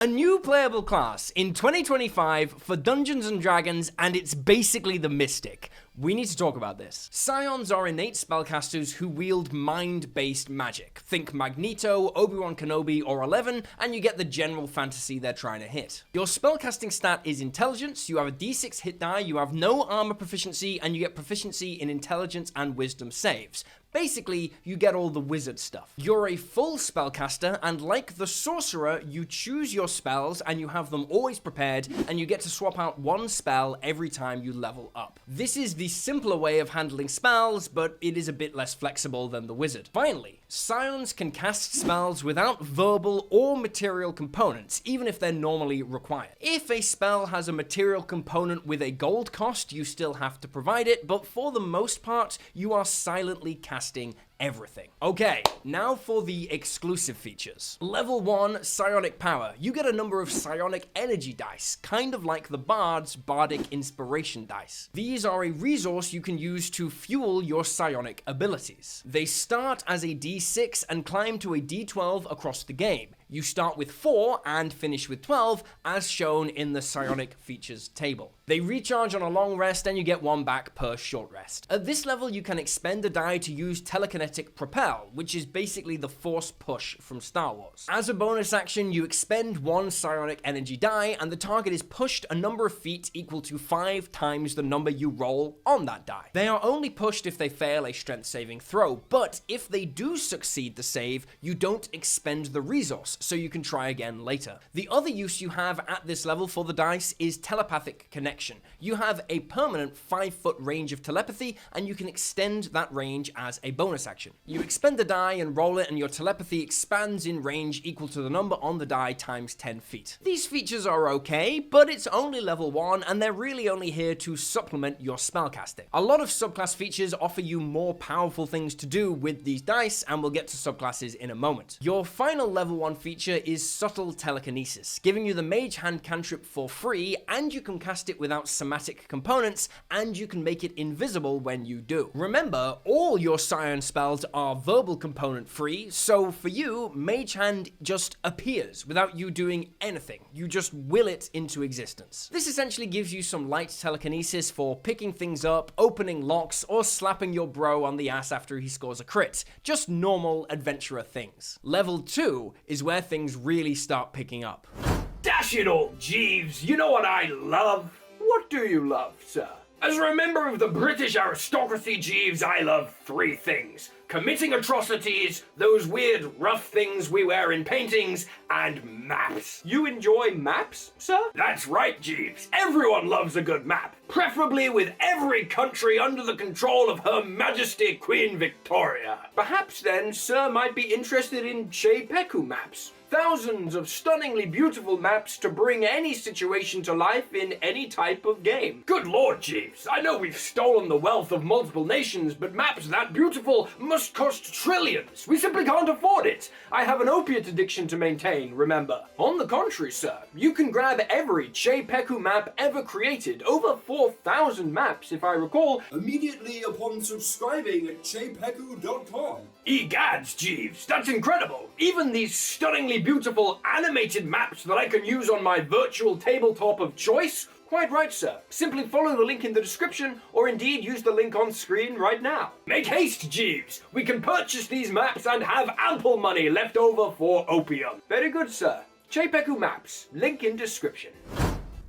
A new playable class in 2025 for Dungeons & Dragons, and it's basically the Mystic. We need to talk about this. Psions are innate spellcasters who wield mind-based magic. Think Magneto, Obi-Wan Kenobi, or 11, and you get the general fantasy they're trying to hit. Your spellcasting stat is Intelligence, you have a d6 hit die, you have no armor proficiency, and you get proficiency in Intelligence and Wisdom saves. Basically, you get all the wizard stuff. You're a full spellcaster, and like the sorcerer, you choose your spells and you have them always prepared, and you get to swap out one spell every time you level up. This is the simpler way of handling spells, but it is a bit less flexible than the wizard. Finally, Psions can cast spells without verbal or material components, even if they're normally required. If a spell has a material component with a gold cost, you still have to provide it, but for the most part, you are silently casting everything. Okay, now for the exclusive features. Level 1, Psionic Power. You get a number of psionic energy dice, kind of like the Bard's Bardic Inspiration dice. These are a resource you can use to fuel your psionic abilities. They start as a d6 and climb to a d12 across the game. You start with 4 and finish with 12, as shown in the psionic features table. They recharge on a long rest, and you get 1 back per short rest. At this level, you can expend a die to use Telekinetic Propel, which is basically the Force Push from Star Wars. As a bonus action, you expend 1 psionic energy die, and the target is pushed a number of feet equal to 5 times the number you roll on that die. They are only pushed if they fail a strength saving throw, but if they do succeed the save, you don't expend the resource, so you can try again later. The other use you have at this level for the dice is telepathic connection. You have a permanent 5-foot range of telepathy, and you can extend that range as a bonus action. You expend the die and roll it, and your telepathy expands in range equal to the number on the die times 10 feet. These features are okay, but it's only level 1, and they're really only here to supplement your spellcasting. A lot of subclass features offer you more powerful things to do with these dice, and we'll get to subclasses in a moment. Your final level 1 feature is Subtle Telekinesis, giving you the Mage Hand cantrip for free, and you can cast it without somatic components, and you can make it invisible when you do. Remember, all your Psion spells are verbal component free, so for you, Mage Hand just appears without you doing anything. You just will it into existence. This essentially gives you some light telekinesis for picking things up, opening locks, or slapping your bro on the ass after he scores a crit. Just normal adventurer things. Level 2 is where things really start picking up. Dash it all, Jeeves, you know what I love? What do you love, sir? As a member of the British aristocracy, Jeeves, I love 3 things. Committing atrocities, those weird rough things we wear in paintings, and maps. You enjoy maps, sir? That's right, Jeeves. Everyone loves a good map. Preferably with every country under the control of Her Majesty Queen Victoria. Perhaps then, sir might be interested in Chepeku maps. Thousands of stunningly beautiful maps to bring any situation to life in any type of game. Good lord, Jeeves, I know we've stolen the wealth of multiple nations, but maps that beautiful must cost trillions. We simply can't afford it. I have an opiate addiction to maintain, remember. On the contrary, sir, you can grab every Chepeku map ever created, over 4,000 maps if I recall, immediately upon subscribing at chepeku.com. Egads, Jeeves, that's incredible. Even these stunningly beautiful animated maps that I can use on my virtual tabletop of choice? Quite right, sir. Simply follow the link in the description, or indeed use the link on screen right now. Make haste, Jeeves. We can purchase these maps and have ample money left over for opium. Very good, sir. Chepeku maps. Link in description.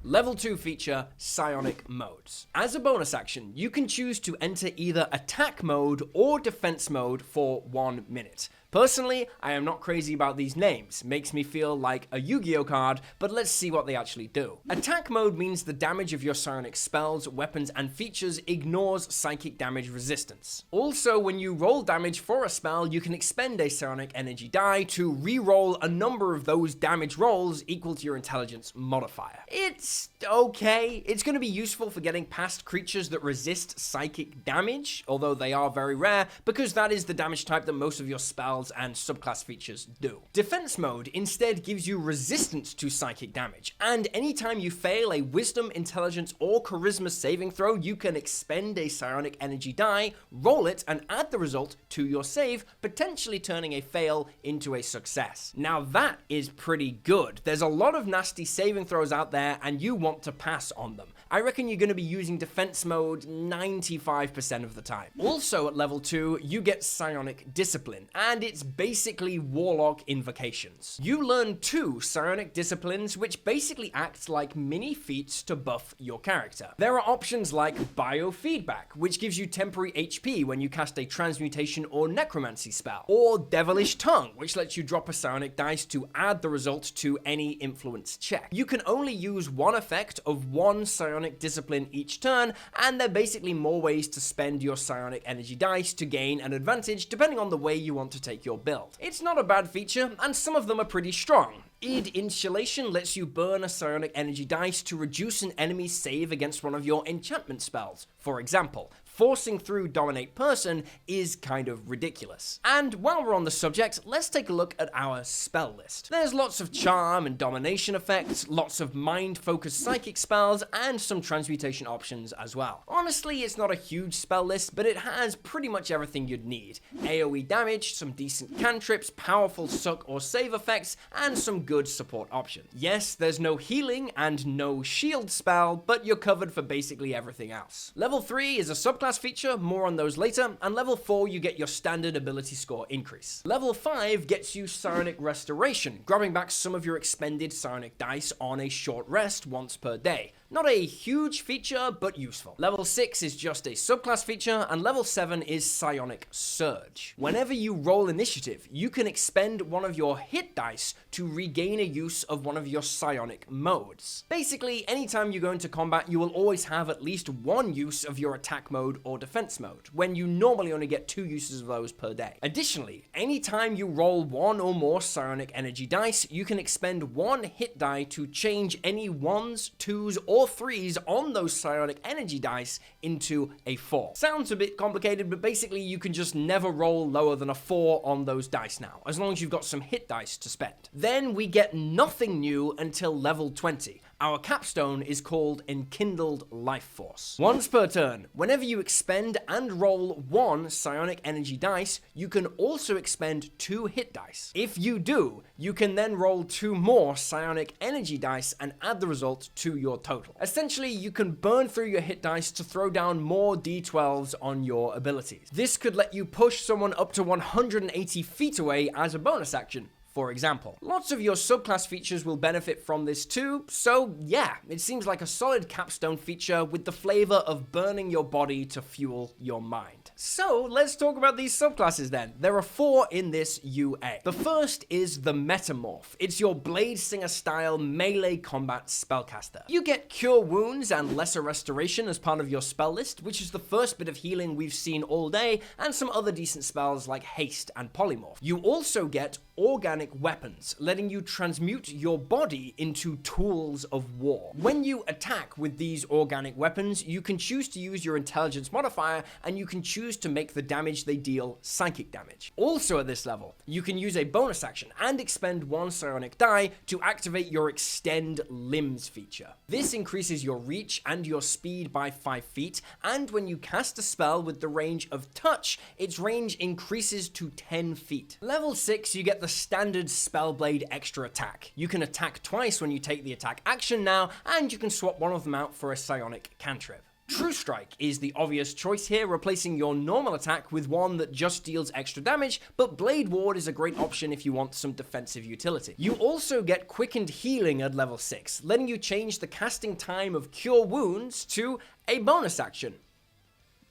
Level 2 feature, Psionic Modes. As a bonus action, you can choose to enter either attack mode or defense mode for 1 minute. Personally, I am not crazy about these names. Makes me feel like a Yu-Gi-Oh card, but let's see what they actually do. Attack mode means the damage of your psionic spells, weapons, and features ignores psychic damage resistance. Also, when you roll damage for a spell, you can expend a psionic energy die to re-roll a number of those damage rolls equal to your intelligence modifier. It's okay. It's going to be useful for getting past creatures that resist psychic damage, although they are very rare, because that is the damage type that most of your spells spells and subclass features do. Defense mode instead gives you resistance to psychic damage, and anytime you fail a wisdom, intelligence, or charisma saving throw, you can expend a psionic energy die, roll it, and add the result to your save, potentially turning a fail into a success. Now that is pretty good. There's a lot of nasty saving throws out there, and you want to pass on them. I reckon you're going to be using defense mode 95% of the time. Also at level 2, you get Psionic Discipline, and it's basically Warlock invocations. You learn 2 Psionic Disciplines, which basically act like mini feats to buff your character. There are options like Biofeedback, which gives you temporary HP when you cast a transmutation or necromancy spell, or Devilish Tongue, which lets you drop a psionic dice to add the result to any influence check. You can only use one effect of one psionic discipline each turn, and there are basically more ways to spend your psionic energy dice to gain an advantage depending on the way you want to take your build. It's not a bad feature, and some of them are pretty strong. Id Insulation lets you burn a psionic energy dice to reduce an enemy's save against one of your enchantment spells. For example, forcing through Dominate Person is kind of ridiculous. And while we're on the subject, let's take a look at our spell list. There's lots of charm and domination effects, lots of mind-focused psychic spells, and some transmutation options as well. Honestly, it's not a huge spell list, but it has pretty much everything you'd need. AoE damage, some decent cantrips, powerful suck or save effects, and some good support options. Yes, there's no healing and no shield spell, but you're covered for basically everything else. Level 3 is a subclass feature, more on those later, and level 4 you get your standard ability score increase. Level 5 gets you Psionic Restoration, grabbing back some of your expended psionic dice on a short rest once per day. Not a huge feature, but useful. Level 6 is just a subclass feature, and level 7 is Psionic Surge. Whenever you roll initiative, you can expend one of your hit dice to regain a use of one of your psionic modes. Basically, anytime you go into combat, you will always have at least one use of your attack mode or defense mode, when you normally only get 2 uses of those per day. Additionally, anytime you roll 1 or more psionic energy dice, you can expend 1 hit die to change any 1s, 2s, or 3s on those psionic energy dice into a 4. Sounds a bit complicated, but basically you can just never roll lower than a 4 on those dice now, as long as you've got some hit dice to spend. Then we get nothing new until level 20. Our capstone is called Enkindled Life Force. Once per turn, whenever you expend and roll 1 psionic energy dice, you can also expend 2 hit dice. If you do, you can then roll 2 more psionic energy dice and add the result to your total. Essentially, you can burn through your hit dice to throw down more d12s on your abilities. This could let you push someone up to 180 feet away as a bonus action, for example. Lots of your subclass features will benefit from this too, so yeah, it seems like a solid capstone feature with the flavor of burning your body to fuel your mind. So let's talk about these subclasses then. There are 4 in this UA. The first is the Metamorph. It's your Blade Singer style melee combat spellcaster. You get Cure Wounds and Lesser Restoration as part of your spell list, which is the first bit of healing we've seen all day, and some other decent spells like Haste and Polymorph. You also get Organic Weapons, letting you transmute your body into tools of war. When you attack with these organic weapons, you can choose to use your intelligence modifier, and you can choose to make the damage they deal psychic damage. Also at this level, you can use a bonus action and expend 1 psionic die to activate your Extend Limbs feature. This increases your reach and your speed by 5 feet, and when you cast a spell with the range of touch, its range increases to 10 feet. Level 6, you get the standard Spellblade extra attack. You can attack twice when you take the attack action now, and you can swap one of them out for a psionic cantrip. True Strike is the obvious choice here, replacing your normal attack with one that just deals extra damage, but Blade Ward is a great option if you want some defensive utility. You also get Quickened Healing at level 6, letting you change the casting time of Cure Wounds to a bonus action.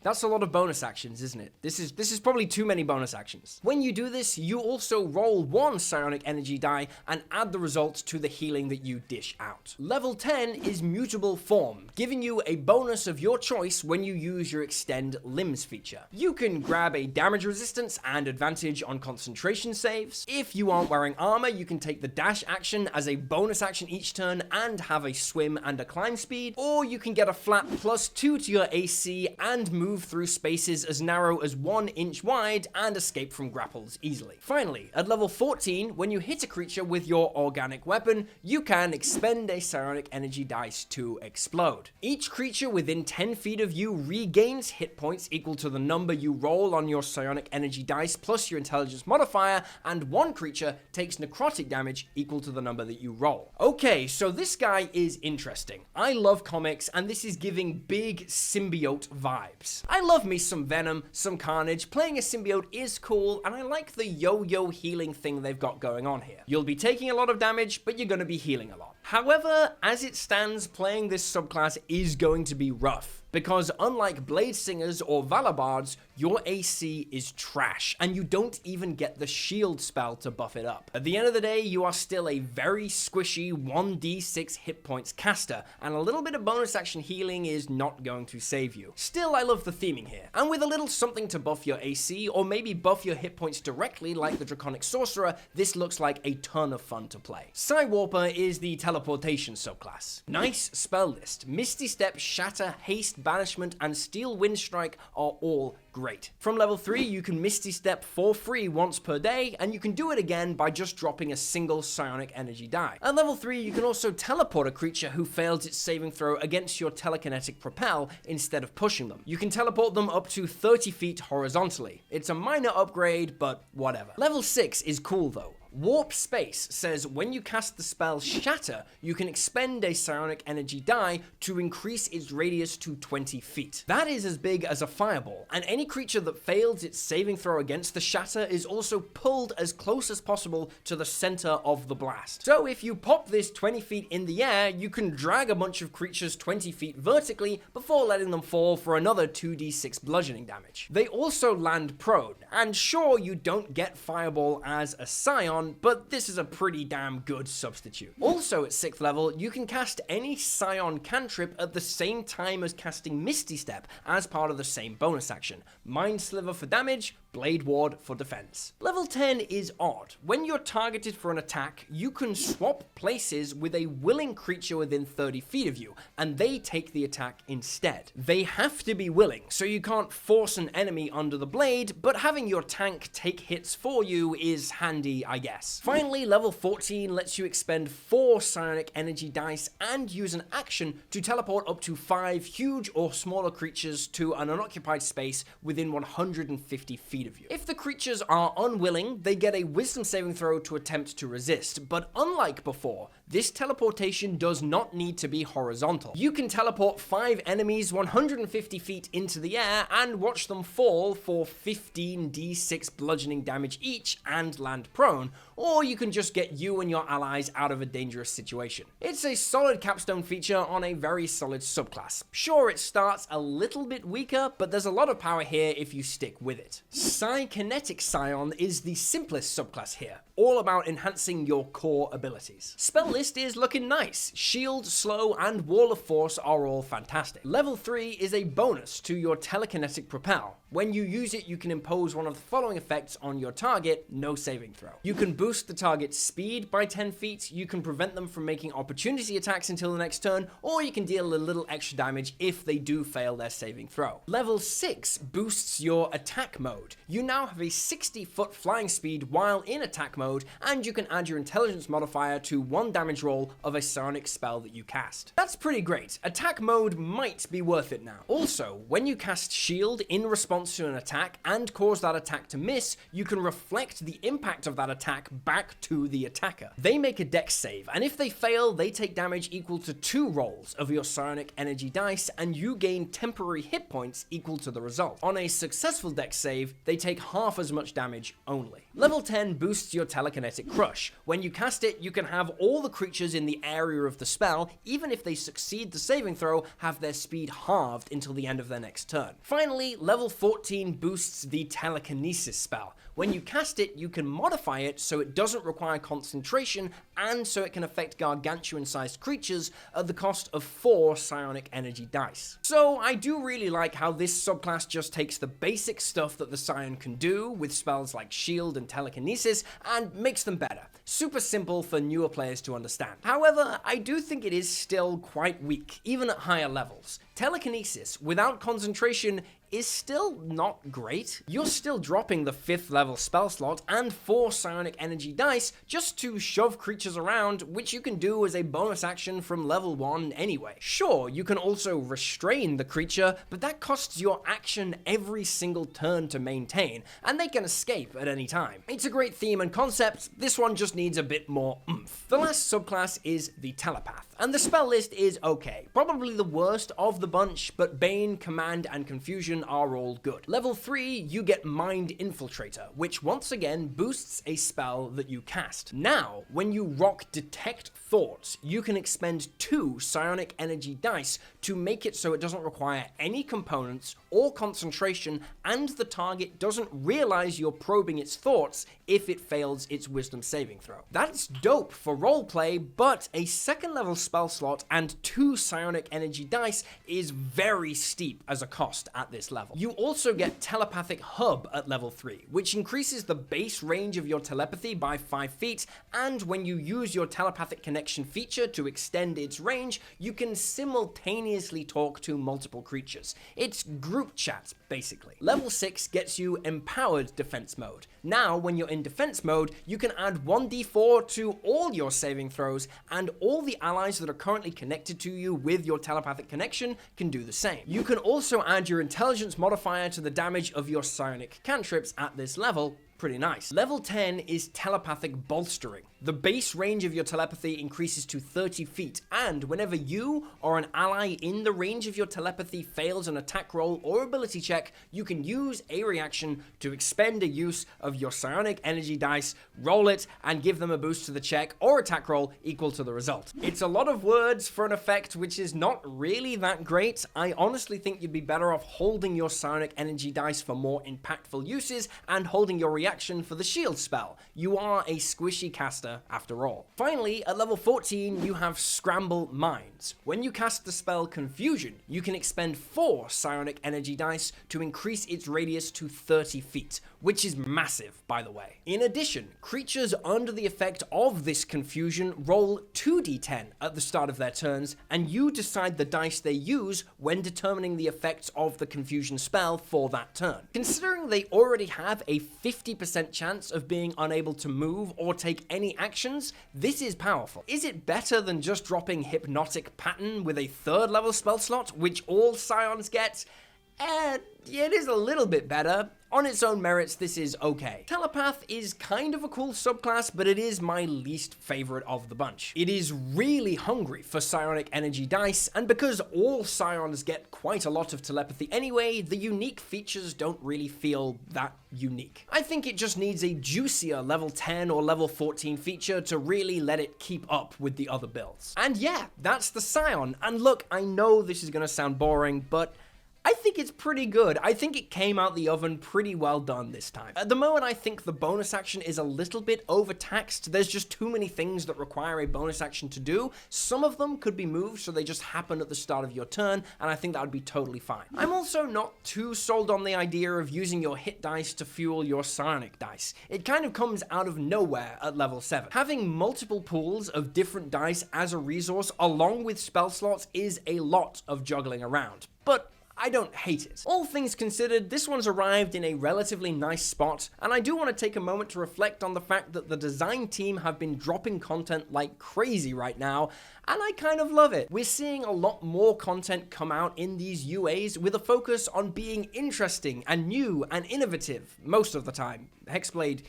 That's a lot of bonus actions, isn't it? This is probably too many bonus actions. When you do this, you also roll 1 psionic energy die and add the result to the healing that you dish out. Level 10 is Mutable Form, giving you a bonus of your choice when you use your Extend Limbs feature. You can grab a damage resistance and advantage on concentration saves. If you aren't wearing armor, you can take the dash action as a bonus action each turn and have a swim and a climb speed, or you can get a flat +2 to your AC and move move through spaces as narrow as 1 inch wide and escape from grapples easily. Finally, at level 14, when you hit a creature with your organic weapon, you can expend a psionic energy dice to explode. Each creature within 10 feet of you regains hit points equal to the number you roll on your psionic energy dice plus your intelligence modifier, and one creature takes necrotic damage equal to the number that you roll. Okay, so this guy is interesting. I love comics, and this is giving big symbiote vibes. I love me some Venom, some Carnage. Playing a symbiote is cool, and I like the yo-yo healing thing they've got going on here. You'll be taking a lot of damage, but you're going to be healing a lot. However, as it stands, playing this subclass is going to be rough, because unlike Blade Singers or Valabards, your AC is trash, and you don't even get the shield spell to buff it up. At the end of the day, you are still a very squishy 1d6 hit points caster, and a little bit of bonus action healing is not going to save you. Still, I love the theming here, and with a little something to buff your AC, or maybe buff your hit points directly like the Draconic Sorcerer, this looks like a ton of fun to play. Psi Warper is the teleportation subclass. Nice spell list. Misty Step, Shatter, Haste, Banishment, and Steel Windstrike are all great. From level 3, you can Misty Step for free once per day, and you can do it again by just dropping a single psionic energy die. At level 3, you can also teleport a creature who fails its saving throw against your telekinetic propel instead of pushing them. You can teleport them up to 30 feet horizontally. It's a minor upgrade, but whatever. Level 6 is cool though. Warp Space says when you cast the spell Shatter, you can expend a psionic energy die to increase its radius to 20 feet. That is as big as a fireball, and any creature that fails its saving throw against the Shatter is also pulled as close as possible to the center of the blast. So if you pop this 20 feet in the air, you can drag a bunch of creatures 20 feet vertically before letting them fall for another 2d6 bludgeoning damage. They also land prone, and sure, you don't get Fireball as a Psion, but this is a pretty damn good substitute. Also at 6th level, you can cast any Psion cantrip at the same time as casting Misty Step as part of the same bonus action. Mind Sliver for damage, Blade Ward for defense. Level 10 is odd. When you're targeted for an attack, you can swap places with a willing creature within 30 feet of you, and they take the attack instead. They have to be willing, so you can't force an enemy under the blade, but having your tank take hits for you is handy, I guess. Finally, level 14 lets you expend 4 psionic energy dice and use an action to teleport up to 5 huge or smaller creatures to an unoccupied space within 150 feet of you. If the creatures are unwilling, they get a wisdom saving throw to attempt to resist, but unlike before, this teleportation does not need to be horizontal. You can teleport 5 enemies 150 feet into the air and watch them fall for 15d6 bludgeoning damage each and land prone, or you can just get you and your allies out of a dangerous situation. It's a solid capstone feature on a very solid subclass. Sure, it starts a little bit weaker, but there's a lot of power here if you stick with it. Psikinetic Psion is the simplest subclass here, all about enhancing your core abilities. Spell list is looking nice. Shield, Slow, and Wall of Force are all fantastic. Level 3 is a bonus to your telekinetic propel. When you use it, you can impose one of the following effects on your target, no saving throw. You can boost the target's speed by 10 feet, you can prevent them from making opportunity attacks until the next turn, or you can deal a little extra damage if they do fail their saving throw. Level 6 boosts your attack mode. You now have a 60-foot flying speed while in attack mode, and you can add your intelligence modifier to 1 damage roll of a psionic spell that you cast. That's pretty great. Attack mode might be worth it now. Also, when you cast Shield in response to an attack and cause that attack to miss, you can reflect the impact of that attack back to the attacker. They make a dex save, and if they fail, they take damage equal to 2 rolls of your psionic energy dice, and you gain temporary hit points equal to the result. On a successful dex save, they take half as much damage only. Level 10 boosts your telekinetic crush. When you cast it, you can have all the creatures in the area of the spell, even if they succeed the saving throw, have their speed halved until the end of their next turn. Finally, level 14 boosts the telekinesis spell. When you cast it, you can modify it so it doesn't require concentration and so it can affect gargantuan-sized creatures at the cost of 4 psionic energy dice. So I do really like how this subclass just takes the basic stuff that the Psion can do with spells like Shield and Telekinesis and makes them better. Super simple for newer players to understand. However, I do think it is still quite weak, even at higher levels. Telekinesis, without concentration, is still not great. You're still dropping the 5th level spell slot and 4 psionic energy dice just to shove creatures around, which you can do as a bonus action from level 1 anyway. Sure, you can also restrain the creature, but that costs your action every single turn to maintain, and they can escape at any time. It's a great theme and concept, this one just needs a bit more oomph. The last subclass is the Telepath, and the spell list is okay. Probably the worst of the bunch, but Bane, Command, and Confusion are all good. Level 3, you get Mind Infiltrator, which once again boosts a spell that you cast. Now, when you rock Detect Thoughts, you can expend 2 psionic energy dice to make it so it doesn't require any components or concentration, and the target doesn't realize you're probing its thoughts if it fails its wisdom saving throw. That's dope for roleplay, but a 2nd level spell slot and 2 psionic energy dice is very steep as a cost at this level. You also get Telepathic Hub at level 3, which increases the base range of your telepathy by 5 feet, and when you use your telepathic connection feature to extend its range, you can simultaneously talk to multiple creatures. It's group chat, basically. Level 6 gets you Empowered Defense Mode. Now, when you're in defense mode, you can add 1d4 to all your saving throws, and all the allies that are currently connected to you with your telepathic connection can do the same. You can also add your intelligence modifier to the damage of your psionic cantrips at this level. Pretty nice. Level 10 is Telepathic Bolstering. The base range of your telepathy increases to 30 feet, and whenever you or an ally in the range of your telepathy fails an attack roll or ability check, you can use a reaction to expend a use of your psionic energy dice, roll it, and give them a boost to the check or attack roll equal to the result. It's a lot of words for an effect which is not really that great. I honestly think you'd be better off holding your psionic energy dice for more impactful uses and holding your reaction for the shield spell. You are a squishy caster after all. Finally, at level 14, you have Scramble Minds. When you cast the spell Confusion, you can expend 4 psionic energy dice to increase its radius to 30 feet, which is massive, by the way. In addition, creatures under the effect of this confusion roll 2d10 at the start of their turns, and you decide the dice they use when determining the effects of the confusion spell for that turn. Considering they already have a 50% chance of being unable to move or take any actions, this is powerful. Is it better than just dropping Hypnotic Pattern with a 3rd level spell slot, which all Psions get? It is a little bit better. On its own merits, this is okay. Telepath is kind of a cool subclass, but it is my least favorite of the bunch. It is really hungry for psionic energy dice, and because all Psions get quite a lot of telepathy anyway, the unique features don't really feel that unique. I think it just needs a juicier level 10 or level 14 feature to really let it keep up with the other builds. And yeah, that's the Psion. And look, I know this is gonna sound boring, but I think it's pretty good. I think it came out the oven pretty well done this time. At the moment, I think the bonus action is a little bit overtaxed. There's just too many things that require a bonus action to do. Some of them could be moved so they just happen at the start of your turn, and I think that would be totally fine. I'm also not too sold on the idea of using your hit dice to fuel your psionic dice. It kind of comes out of nowhere at level 7. Having multiple pools of different dice as a resource along with spell slots is a lot of juggling around. But I don't hate it. All things considered, this one's arrived in a relatively nice spot, and I do want to take a moment to reflect on the fact that the design team have been dropping content like crazy right now, and I kind of love it. We're seeing a lot more content come out in these UAs with a focus on being interesting and new and innovative most of the time. Hexblade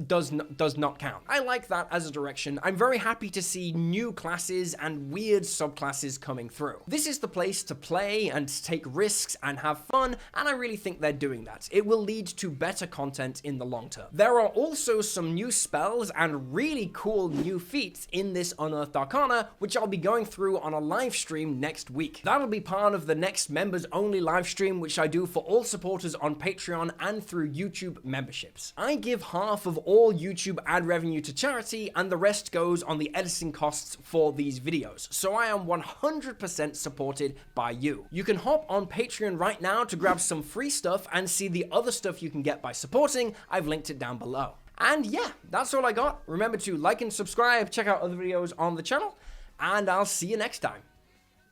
does not count. I like that as a direction. I'm very happy to see new classes and weird subclasses coming through. This is the place to play and take risks and have fun, and I really think they're doing that. It will lead to better content in the long term. There are also some new spells and really cool new feats in this Unearthed Arcana, which I'll be going through on a live stream next week. That'll be part of the next members only live stream, which I do for all supporters on Patreon and through YouTube memberships. I give half of of all YouTube ad revenue to charity, and the rest goes on the editing costs for these videos. So I am 100% supported by you. You can hop on Patreon right now to grab some free stuff and see the other stuff you can get by supporting. I've linked it down below. And yeah, that's all I got. Remember to like and subscribe, check out other videos on the channel, and I'll see you next time.